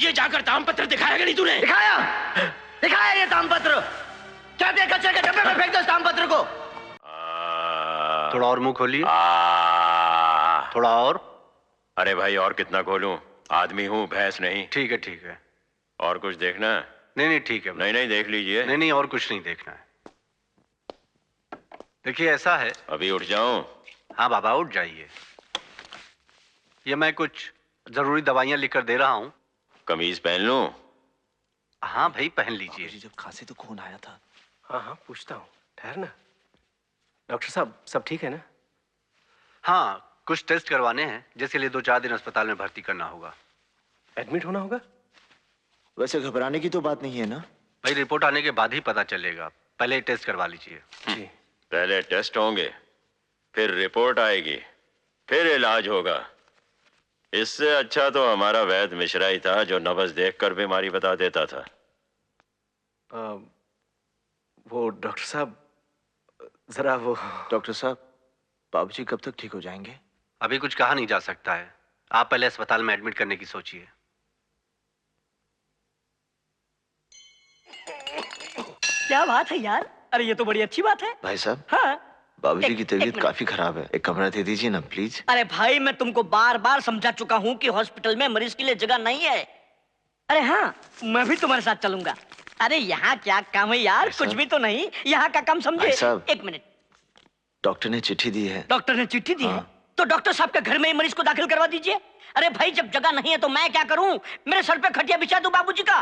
ये जाकर तामपत्र दिखाया कि नहीं तूने? दिखाया, दिखाया ये तामपत्र। कहते हैं कचरे के डब्बे में फेंक दो इस तामपत्र को। थोड़ा और मुंह खोलिए। थोड़ा और। अरे भाई और कितना खोलूं? आदमी हूँ, भैंस नहीं। ठीक है ठीक है। और कुछ देखना? नहीं नहीं ठीक है। नहीं नहीं देख लीजिए। नहीं नहीं और कुछ नहीं देखना है। देखिए ऐसा है। अभी उठ जाऊं? हाँ बाबा उठ जाइए। ये मैं कुछ जरूरी दवाइयां लिखकर दे रहा हूँ। कमीज पहन लूं? हाँ भाई पहन लीजिए। जब खांसी तो खून आया था। हाँ हाँ पूछता हूँ, ठहरना। डॉक्टर साहब सब ठीक है ना? हाँ कुछ टेस्ट करवाने हैं जिसके लिए 2-4 दिन अस्पताल में भर्ती करना होगा। एडमिट होना होगा? वैसे घबराने की तो बात नहीं है ना? भाई रिपोर्ट आने के बाद ही पता चलेगा, पहले टेस्ट करवा लीजिए। जी। पहले टेस्ट होंगे, फिर रिपोर्ट आएगी, फिर इलाज होगा। इससे अच्छा तो हमारा वैद्य मिश्रा ही था जो नब्ज देखकर बीमारी बता देता था। वो डॉक्टर साहब जरा वो। डॉक्टर साहब बाबूजी कब तक ठीक हो जाएंगे? अभी कुछ कहा नहीं जा सकता है। आप पहले अस्पताल में एडमिट करने की सोचिए। क्या बात है यार, अरे ये तो बड़ी अच्छी बात है। भाई साहब। हाँ बाबूजी की तबीयत काफी खराब है, एक कमरा दे दीजिए ना प्लीज। अरे भाई मैं तुमको बार बार समझा चुका हूँ कि हॉस्पिटल में मरीज के लिए जगह नहीं है। अरे हाँ मैं भी तुम्हारे साथ चलूंगा। अरे यहाँ क्या काम है यार, कुछ भी तो नहीं, यहाँ का काम समझे। एक मिनट, डॉक्टर ने चिट्ठी दी है। डॉक्टर ने चिट्ठी दी है? तो डॉक्टर साहब के घर में ही मरीज को दाखिल करवा दीजिए। अरे भाई जब जगह नहीं है तो मैं क्या करूं? मेरे सर पे खटिया बिछा दूं बाबूजी का।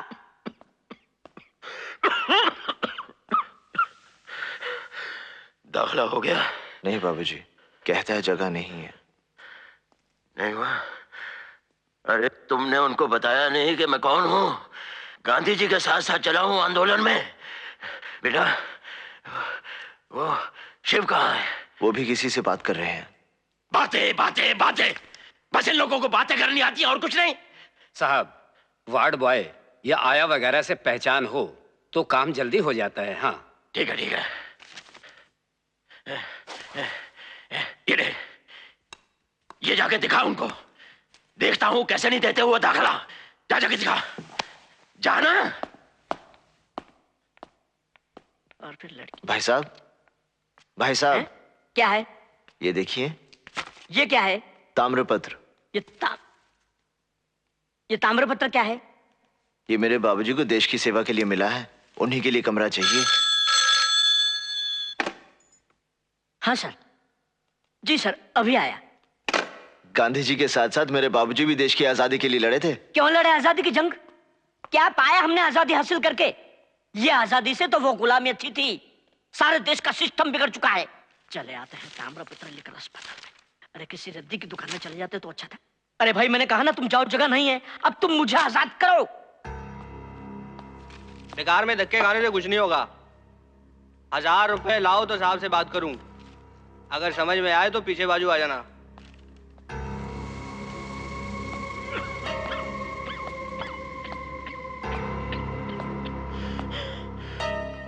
दाखिला हो गया? नहीं बाबूजी, कहता है जगह नहीं है। नहीं हुआ? अरे तुमने उनको बताया नहीं कि मैं कौन हूँ? गांधी जी के साथ साथ चला हूँ आंदोलन में। बेटा वो शिव कहाँ है? वो भी किसी से बात कर रहे हैं। बातें बातें बातें, बस इन लोगों को बातें करनी आती है और कुछ नहीं। साहब वार्ड बॉय या आया वगैरह से पहचान हो तो काम जल्दी हो जाता है। हाँ ठीक है ठीक है। ये जाके दिखा उनको, देखता हूं कैसे नहीं देते हुए दाखिला। जा जाके दिखा, जाना। और फिर लड़की। भाई साहब, भाई साहब। क्या है? ये देखिए। ये क्या है? ताम्रपत्र। ये ताम्रपत्र क्या है? ये मेरे बाबूजी को देश की सेवा के लिए मिला है, उन्हीं के लिए कमरा चाहिए। हाँ सर। जी सर अभी आया। गांधी जी के साथ साथ मेरे बाबूजी भी देश की आजादी के लिए लड़े थे। क्यों लड़े आजादी की जंग? क्या पाया हमने आजादी हासिल करके? ये आजादी से तो वो गुलामी अच्छी थी, सारे देश का सिस्टम बिगड़ चुका है। चले आते हैं ताम्रपत्र लेकर अस्पताल में। अरे किसी रद्दी की दुकान में चले जाते तो अच्छा था। अरे भाई मैंने कहा ना तुम जाओ, जगह नहीं है, अब तुम मुझे आजाद करो। बेकार में धक्के खाने से कुछ नहीं होगा। 1000 रुपए लाओ तो साहब से बात करूं, अगर समझ में आए तो पीछे बाजू आ जाना।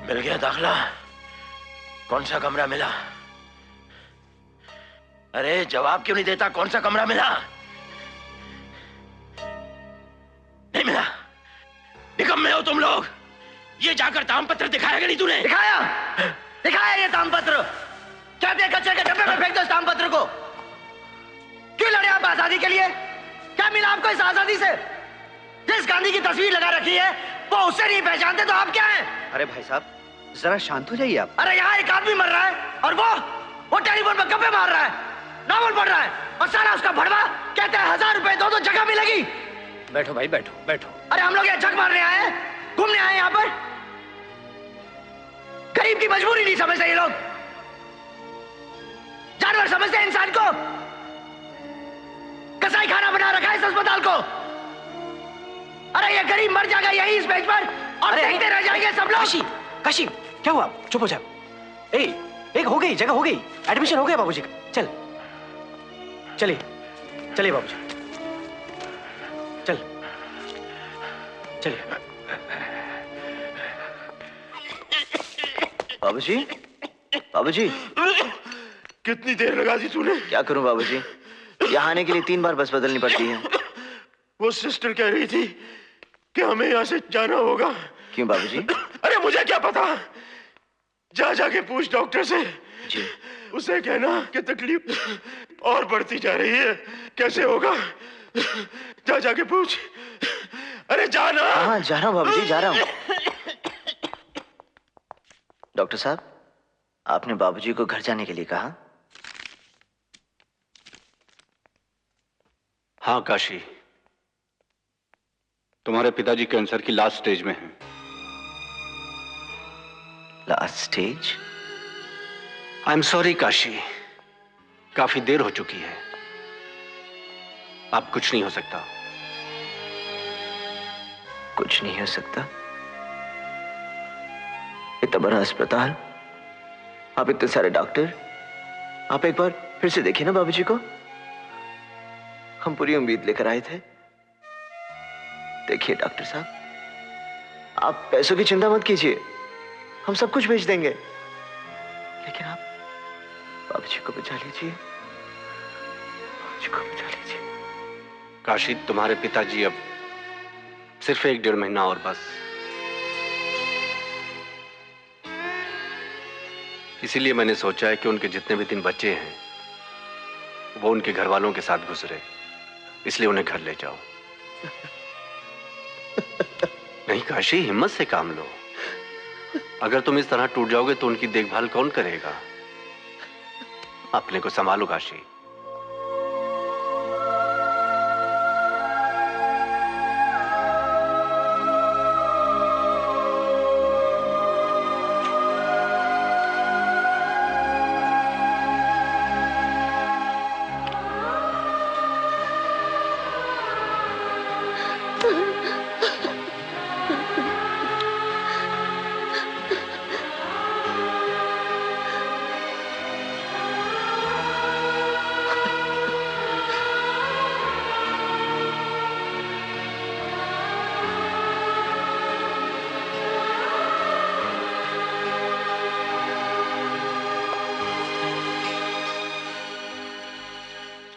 मिल गया दाखिला? कौन सा कमरा मिला? अरे जवाब क्यों नहीं देता? कौन सा कमरा मिला? नहीं मिला। निकम्मे हो तुम लोग। ये जाकर तामपत्र दिखाया कि नहीं तूने? दिखाया, दिखाया ये तामपत्र। कहते हैं कचरे के डब्बे में फेंक दो इस तामपत्र को। क्यों लड़े आप आजादी के लिए? क्या मिला आपको इस आजादी से? जिस गांधी की तस्वीर लगा रखी है वो उससे नहीं पहचानते तो आप क्या हैं? अरे भाई साहब जरा शांत हो जाइए आप। अरे यहाँ एक आदमी मर रहा है और वो टेलीफोन पर गप्पे मार रहा है, नॉवल पढ़ रहा है, और सारा उसका भड़वा कहते हैं 1000 रुपए दो तो जगह मिलेगी। बैठो भाई बैठो बैठो। अरे हम लोग यहाँ झक मारने आए हैं, घूमने आए हैं यहाँ पर? गरीब की मजबूरी नहीं समझते ये लोग, जानवर समझते हैं इंसान को। कसाई खाना बना रखा है इस अस्पताल को। अरे ये गरीब मर जाएगा यही इस बेंच पर और देखते रह जाएंगे सब लोग। काशी क्या हुआ? चुप हो जाओ। एक हो गई, जगह हो गई, एडमिशन हो गया बाबूजी का। चल चलिए चलिए बाबूजी, चल चलिए। बाबूजी, बाबूजी। कितनी देर लगा दी तूने? क्या करूं बाबूजी, यहाँ आने के लिए 3 बार बस बदलनी पड़ती है। वो सिस्टर कह रही थी कि हमें यहाँ से जाना होगा। क्यों बाबूजी? अरे मुझे क्या पता, जा जाके पूछ डॉक्टर से। जी। उसे कहना कि तकलीफ और बढ़ती जा रही है, कैसे होगा? जा जाके पूछ। अरे जाना। हाँ जा रहा हूँ बाबूजी, जा रहा हूँ। डॉक्टर साहब, आपने बाबूजी को घर जाने के लिए कहा? हाँ काशी, तुम्हारे पिताजी कैंसर की लास्ट स्टेज में हैं। Last stage? I am sorry Kashi, काफी देर हो चुकी है, अब कुछ नहीं हो सकता। कुछ नहीं हो सकता? इतना बड़ा अस्पताल, आप इतने सारे डॉक्टर, आप एक बार फिर से देखिए ना बाबूजी को। हम पूरी उम्मीद लेकर आए थे। देखिए डॉक्टर साहब, आप पैसों की चिंता मत कीजिए, हम सब कुछ भेज देंगे, लेकिन आप बाबूजी को बचा लीजिए, बाबूजी को बचा लीजिए। काशी, तुम्हारे पिताजी अब सिर्फ 1-1.5 महीना और बस। इसीलिए मैंने सोचा है कि उनके जितने भी दिन बचे हैं वो उनके घर वालों के साथ गुजरे, इसलिए उन्हें घर ले जाओ। नहीं काशी, हिम्मत से काम लो। अगर तुम इस तरह टूट जाओगे तो उनकी देखभाल कौन करेगा? अपने को संभालो काशी।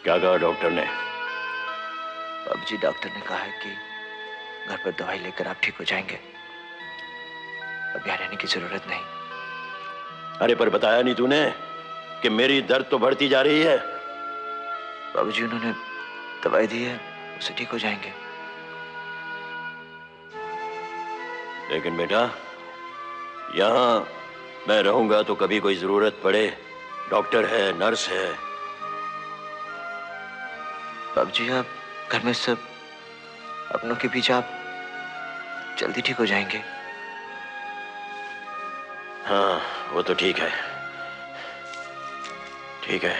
क्या कहा डॉक्टर ने? बाबूजी, डॉक्टर ने कहा है कि घर पर दवाई लेकर आप ठीक हो जाएंगे, अब यहाँ रहने की जरूरत नहीं। अरे पर बताया नहीं तूने कि मेरी दर्द तो बढ़ती जा रही है। बाबूजी, उन्होंने दवाई दी है, उसे ठीक हो जाएंगे। लेकिन बेटा, यहाँ मैं रहूंगा तो कभी कोई जरूरत पड़े, डॉक्टर है, नर्स है। बाबूजी, आप घर में सब अपनों के बीच आप जल्दी ठीक हो जाएंगे। हाँ वो तो ठीक है, ठीक है,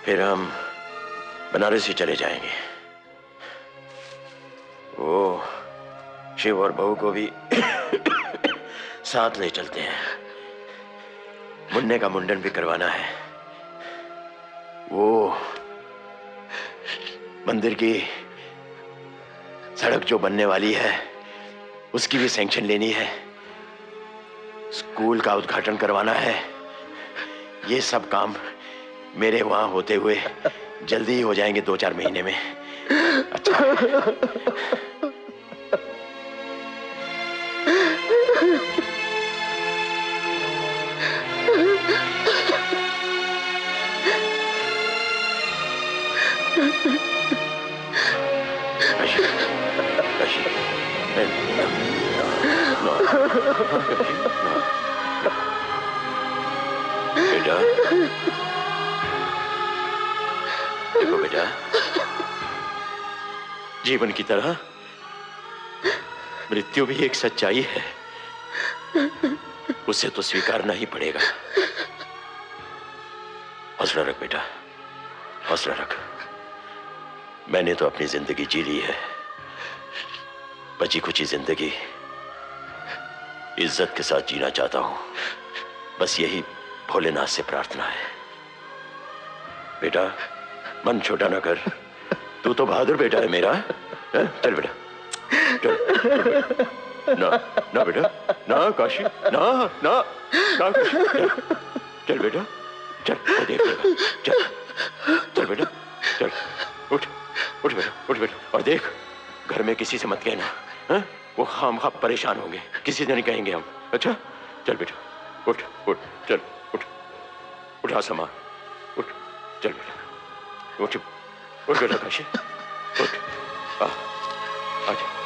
फिर हम बनारस ही चले जाएंगे। वो शिव और बहू को भी साथ ले चलते हैं, मुन्ने का मुंडन भी करवाना है। वो मंदिर की सड़क जो बनने वाली है उसकी भी सैंक्शन लेनी है, स्कूल का उद्घाटन करवाना है। ये सब काम मेरे वहां होते हुए जल्दी ही हो जाएंगे, 2-4 महीने में। अच्छा बेटा, देखो बेटा, जीवन की तरह मृत्यु भी एक सच्चाई है, उसे तो स्वीकारना ही पड़ेगा। हौसला रख बेटा, हौसला रख। मैंने तो अपनी जिंदगी जी ली है, बची खुची जिंदगी इज्जत के साथ जीना चाहता हूं, बस यही भोलेनाथ से प्रार्थना है। बेटा, मन छोटा ना कर, तू तो बहादुर बेटा है मेरा। है? चल बेटा, चल, चल बेटा। ना ना बेटा, ना काशी, ना ना ना काशी, चल, चल बेटा, चल, वो देख लेगा, चल, चल बेटा, चल, उठ, उठ बेटा, उठ बेटा, और देख, घर में किसी से मत कहना, हाँ? वो खामखा परेशान होंगे, किसी से नहीं कहेंगे हम। अच्छा चल बेटा, उठ उठ, चल उठ, उठा सामान, उठ, चल बेटा, उठ उठ बेटा काशी, उठ, आ जा।